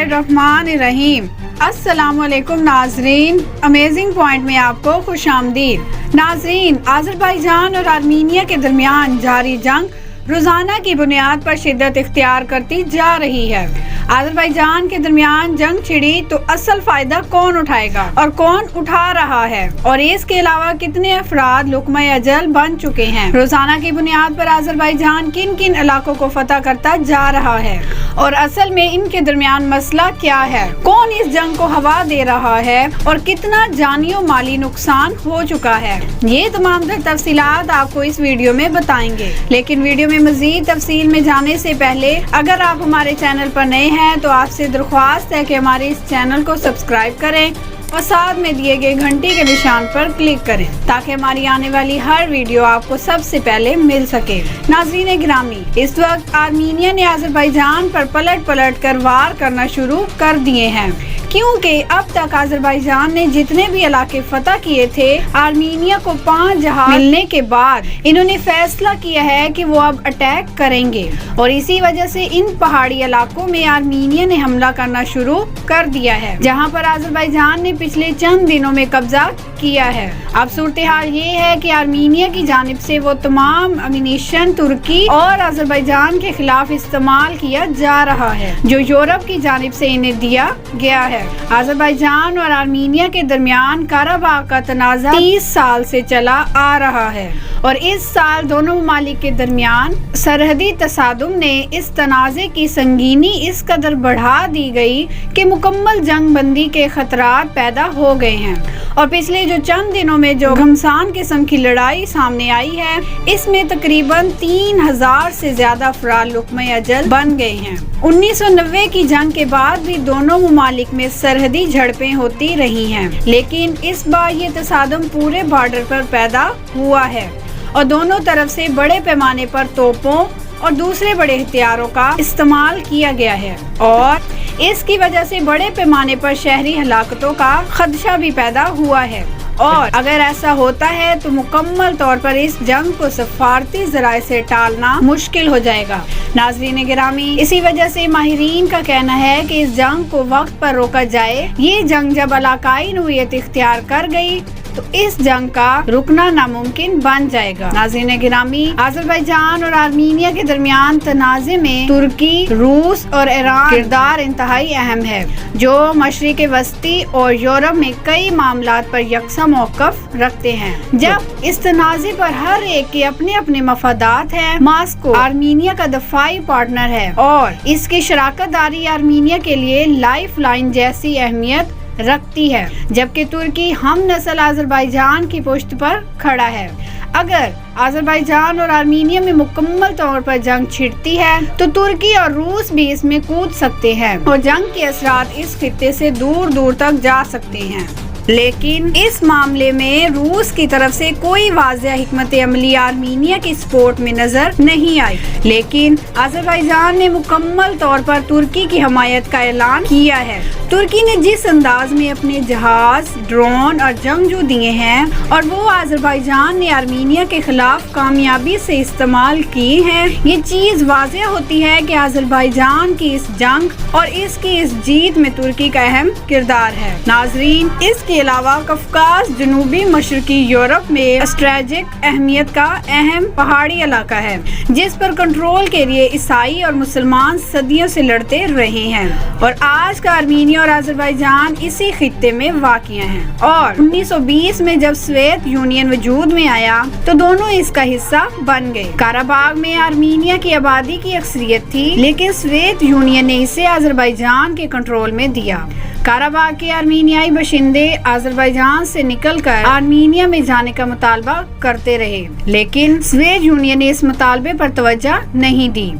बिस्मिल्लाहिर्रहमानिर्रहीम। अस्सलाम वालेकुम नाजरीन, अमेजिंग पॉइंट में आपको खुश आमदीद। नाजरीन, आज़रबाईजान और आर्मीनिया के दरमियान जारी जंग रोजाना की बुनियाद पर शिद्दत इख्तियार करती जा रही है। आज़रबाईजान के दरमियान जंग छिड़ी तो असल फायदा कौन उठाएगा और कौन उठा रहा है, और इसके अलावा कितने अफराद लुकमा अजल बन चुके हैं। रोजाना की बुनियाद पर आज़रबाईजान किन किन इलाकों को फतह करता जा रहा है और असल में इनके दरमियान मसला क्या है, कौन इस जंग को हवा दे रहा है और कितना जानी और माली नुकसान हो चुका है, ये तमाम तफसीलात आपको इस वीडियो में बताएंगे। लेकिन वीडियो में मजीद तफसील में जाने से पहले अगर आप हमारे चैनल पर नए हैं तो आपसे दरख्वास्त है कि हमारे इस चैनल को सब्सक्राइब करें और साथ में दिए गए घंटी के निशान पर क्लिक करें ताकि हमारी आने वाली हर वीडियो आपको सबसे पहले मिल सके। नाज़रीन गिरामी, इस वक्त आर्मीनिया ने आज़रबाईजान पर पलट पलट कर वार करना शुरू कर दिए हैं, क्योंकि अब तक आज़रबाईजान ने जितने भी इलाके फतह किए थे, आर्मीनिया को 5 जहाज मिलने के बाद इन्होंने फैसला किया है कि वो अब अटैक करेंगे और इसी वजह से इन पहाड़ी इलाकों में आर्मीनिया ने हमला करना शुरू कर दिया है, जहां पर आज़रबाईजान ने पिछले चंद दिनों में कब्जा किया है। अब सूरत हाल ये है कि आर्मीनिया की जानिब से वो तमाम अम्यूनिशन तुर्की और आज़रबाईजान के खिलाफ इस्तेमाल किया जा रहा है जो यूरोप की जानिब से इन्हें दिया गया है। आज़रबाईजान और आर्मीनिया के दरमियान काराबाग का तनाज़ा 30 साल से चला आ रहा है और इस साल दोनों ममालिक के दरमियान सरहदी तसादुम ने इस तनाज़े की संगीनी इस कदर बढ़ा दी गई कि मुकम्मल जंग बंदी के खतरात पैदा हो गए हैं। और पिछले जो चंद दिनों में जो घमसान किस्म की लड़ाई सामने आई है, इसमें तकरीबन 3000 से ज्यादा अफराद लुकमा अजल बन गए हैं। 1990 की जंग के बाद भी दोनों ममालिक में सरहदी झड़पें होती रही हैं, लेकिन इस बार ये तसादुम पूरे बॉर्डर पर पैदा हुआ है और दोनों तरफ से बड़े पैमाने पर तोपों और दूसरे बड़े हथियारों का इस्तेमाल किया गया है और इसकी वजह से बड़े पैमाने पर शहरी हलाकतों का खदशा भी पैदा हुआ है। और अगर ऐसा होता है तो मुकम्मल तौर पर इस जंग को सफारती जराए से टालना मुश्किल हो जाएगा। नाज़रीन गिरामी, इसी वजह से माहिरीन का कहना है कि इस जंग को वक्त पर रोका जाए। ये जंग जब इलाकाई नौइयत इख्तियार कर गई तो इस जंग का रुकना नामुमकिन बन जाएगा। नाज़रीन गिरामी, आज़रबाईजान और आर्मीनिया के दरमियान तनाज़े में तुर्की, रूस और ईरान किरदार इंतहाई अहम है, जो मशरिक़ वस्ती और यूरोप में कई मामलात पर यकसा मौक़िफ़ रखते हैं। जब इस तनाज़े पर हर एक के अपने अपने मफादात हैं, मास्को आर्मीनिया का दफ़ाई पार्टनर है और इसकी शराकत दारी आर्मीनिया के लिए लाइफ लाइन जैसी अहमियत रखती है, जबकि तुर्की हम नस्ल आज़रबाईजान की पुश्त पर खड़ा है। अगर आज़रबाईजान और आर्मीनिया में मुकम्मल तौर पर जंग छिड़ती है तो तुर्की और रूस भी इसमें कूद सकते हैं और जंग के असरात इस खित्ते से दूर दूर तक जा सकते हैं। लेकिन इस मामले में रूस की तरफ से कोई वाज़ेह हिकमत अमली आर्मीनिया की सपोर्ट में नजर नहीं आई, लेकिन आज़रबाईजान ने मुकम्मल तौर पर तुर्की की हमायत का ऐलान किया है। तुर्की ने जिस अंदाज में अपने जहाज, ड्रोन और जंगजू दिए हैं और वो आज़रबाईजान ने आर्मीनिया के खिलाफ कामयाबी से इस्तेमाल किए हैं, ये चीज वाज़ेह होती है कि आज़रबाईजान की इस जंग और इसकी इस जीत में तुर्की का अहम किरदार है। नाजरीन, इसके अलावा कफकास जनूबी मशरकी यूरोप में स्ट्रेटेजिक अहमियत का अहम पहाड़ी इलाका है, जिस पर कंट्रोल के लिए ईसाई और मुसलमान सदियों से लड़ते रहे हैं और आज का आर्मीनिया और आज़रबाईजान इसी खित्ते में वाक़िया हैं। और 1920 में जब सोवियत यूनियन वजूद में आया तो दोनों इसका हिस्सा बन गए। काराबाग में आर्मीनिया की आबादी की अक्सरियत थी, लेकिन सोवियत यूनियन ने इसे आज़रबाईजान के कंट्रोल में दिया। काराबाग के आर्मीनियाई बाशिंदे आज़रबाईजान से निकलकर आर्मीनिया में जाने का मुतालबा करते रहे, लेकिन सोवियत यूनियन ने इस मुतालबे पर तवज्जो नहीं दी।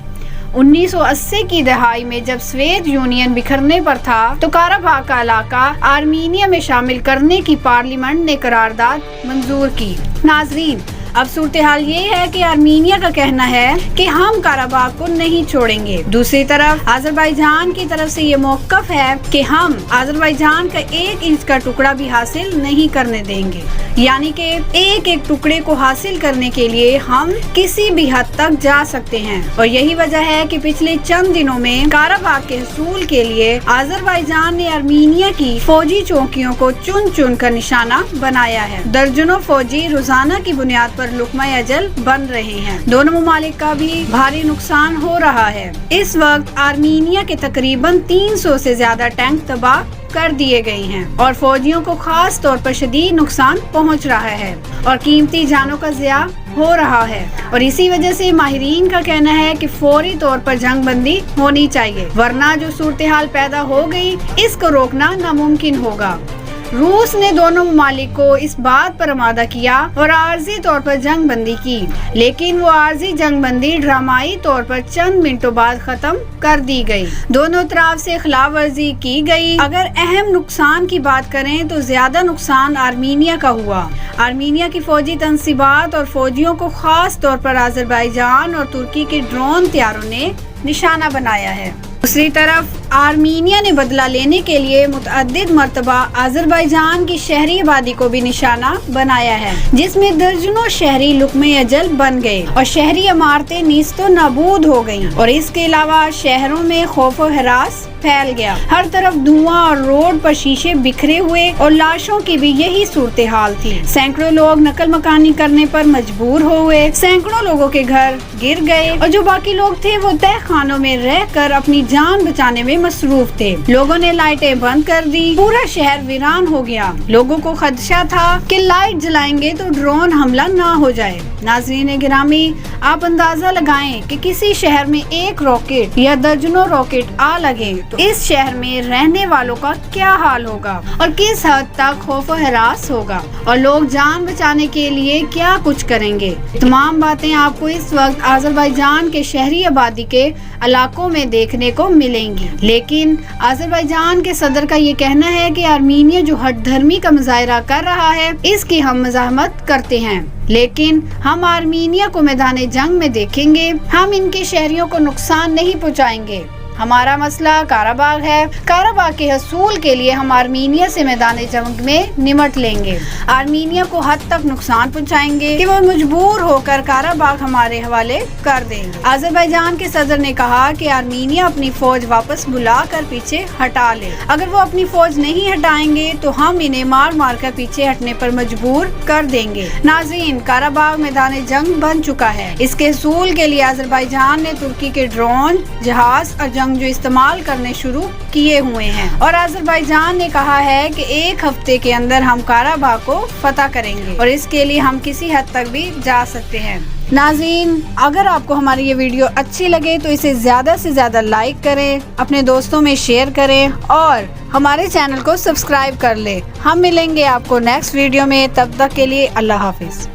1980 की दहाई में जब सोवियत यूनियन बिखरने पर था तो काराबाग का इलाका आर्मीनिया में शामिल करने की पार्लियामेंट ने करारदाद मंजूर की। नाजरीन, اب صورتحال یہ ہے کہ آرمینیا کا کہنا ہے کہ ہم قراباغ کو نہیں چھوڑیں گے۔ دوسری طرف آذربائیجان کی طرف سے یہ موقف ہے کہ ہم آذربائیجان کا 1 انچ کا ٹکڑا بھی حاصل نہیں کرنے دیں گے، یعنی کہ ایک ٹکڑے کو حاصل کرنے کے لیے ہم کسی بھی حد تک جا سکتے ہیں، اور یہی وجہ ہے کہ پچھلے چند دنوں میں قراباغ کے حصول کے لیے آذربائیجان نے آرمینیا کی فوجی چوکیوں کو چن چن کر نشانہ بنایا ہے۔ درجنوں فوجی روزانہ کی بنیاد پر لقمہ اجل بن رہے ہیں۔ دونوں ممالک کا بھی بھاری نقصان ہو رہا ہے۔ اس وقت آرمینیا کے تقریباً 300 سے زیادہ ٹینک تباہ کر دیے گئے ہیں اور فوجیوں کو خاص طور پر شدید نقصان پہنچ رہا ہے اور قیمتی جانوں کا ضیاع ہو رہا ہے، اور اسی وجہ سے ماہرین کا کہنا ہے کہ فوری طور پر جنگ بندی ہونی چاہیے، ورنہ جو صورتحال پیدا ہو گئی اس کو روکنا ناممکن ہوگا۔ روس نے دونوں ممالک کو اس بات پر آمادہ کیا اور عارضی طور پر جنگ بندی کی، لیکن وہ عارضی جنگ بندی ڈرامائی طور پر چند منٹوں بعد ختم کر دی گئی۔ دونوں طرف سے خلاف ورزی کی گئی۔ اگر اہم نقصان کی بات کریں تو زیادہ نقصان آرمینیا کا ہوا۔ آرمینیا کی فوجی تنصیبات اور فوجیوں کو خاص طور پر آذربائیجان اور ترکی کے ڈرون طیاروں نے نشانہ بنایا ہے۔ دوسری طرف آرمینیا نے بدلہ لینے کے لیے متعدد مرتبہ آذربائیجان کی شہری آبادی کو بھی نشانہ بنایا ہے، جس میں درجنوں شہری لقمہ اجل بن گئے اور شہری عمارتیں نیست و نابود ہو گئیں، اور اس کے علاوہ شہروں میں خوف و ہراس پھیل گیا۔ ہر طرف دھواں اور روڈ پر شیشے بکھرے ہوئے اور لاشوں کی بھی یہی صورتحال تھی۔ سینکڑوں لوگ نقل مکانی کرنے پر مجبور ہوئے، سینکڑوں لوگوں کے گھر گر گئے، اور جو باقی لوگ تھے وہ تہ خانوں میں رہ کر اپنی جان بچانے میں مصروف تھے۔ لوگوں نے لائٹیں بند کر دی، پورا شہر ویران ہو گیا۔ لوگوں کو خدشہ تھا کہ لائٹ جلائیں گے تو ڈرون حملہ نہ ہو جائے۔ ناظرین گرامی، آپ اندازہ لگائیں کہ کسی شہر میں ایک راکٹ یا درجنوں راکٹ آ لگے تو اس شہر میں رہنے والوں کا کیا حال ہوگا اور کس حد تک خوف و ہراس ہوگا، اور لوگ جان بچانے کے لیے کیا کچھ کریں گے۔ تمام باتیں آپ کو اس وقت آذربائیجان کے شہری آبادی کے علاقوں میں دیکھنے کو ملیں گی، لیکن آذربائیجان کے صدر کا یہ کہنا ہے کہ آرمینیا جو ہٹ دھرمی کا مظاہرہ کر رہا ہے اس کی ہم مزاحمت کرتے ہیں، لیکن ہم آرمینیا کو میدان جنگ میں دیکھیں گے، ہم ان کے شہریوں کو نقصان نہیں پہنچائیں گے۔ ہمارا مسئلہ قراباغ ہے، قراباغ کے حصول کے لیے ہم آرمینیا سے میدان جنگ میں نمٹ لیں گے، آرمینیا کو حد تک نقصان پہنچائیں گے کہ وہ مجبور ہو کر قراباغ ہمارے حوالے کر دیں گے۔ آذربائیجان کے صدر نے کہا کہ آرمینیا اپنی فوج واپس بلا کر پیچھے ہٹا لے، اگر وہ اپنی فوج نہیں ہٹائیں گے تو ہم انہیں مار مار کر پیچھے ہٹنے پر مجبور کر دیں گے۔ ناظرین، قراباغ میدان جنگ بن چکا ہے۔ اس کے حصول کے لیے آذربائیجان نے ترکی کے ڈرون، جہاز اور جو استعمال کرنے شروع کیے ہوئے ہیں، اور آذربائیجان نے کہا ہے کہ 1 ہفتے کے اندر ہم قراباغ کو فتح کریں گے، اور اس کے لیے ہم کسی حد تک بھی جا سکتے ہیں۔ ناظرین، اگر آپ کو ہماری یہ ویڈیو اچھی لگے تو اسے زیادہ سے زیادہ لائک کریں، اپنے دوستوں میں شیئر کریں اور ہمارے چینل کو سبسکرائب کر لیں۔ ہم ملیں گے آپ کو نیکسٹ ویڈیو میں، تب تک کے لیے اللہ حافظ۔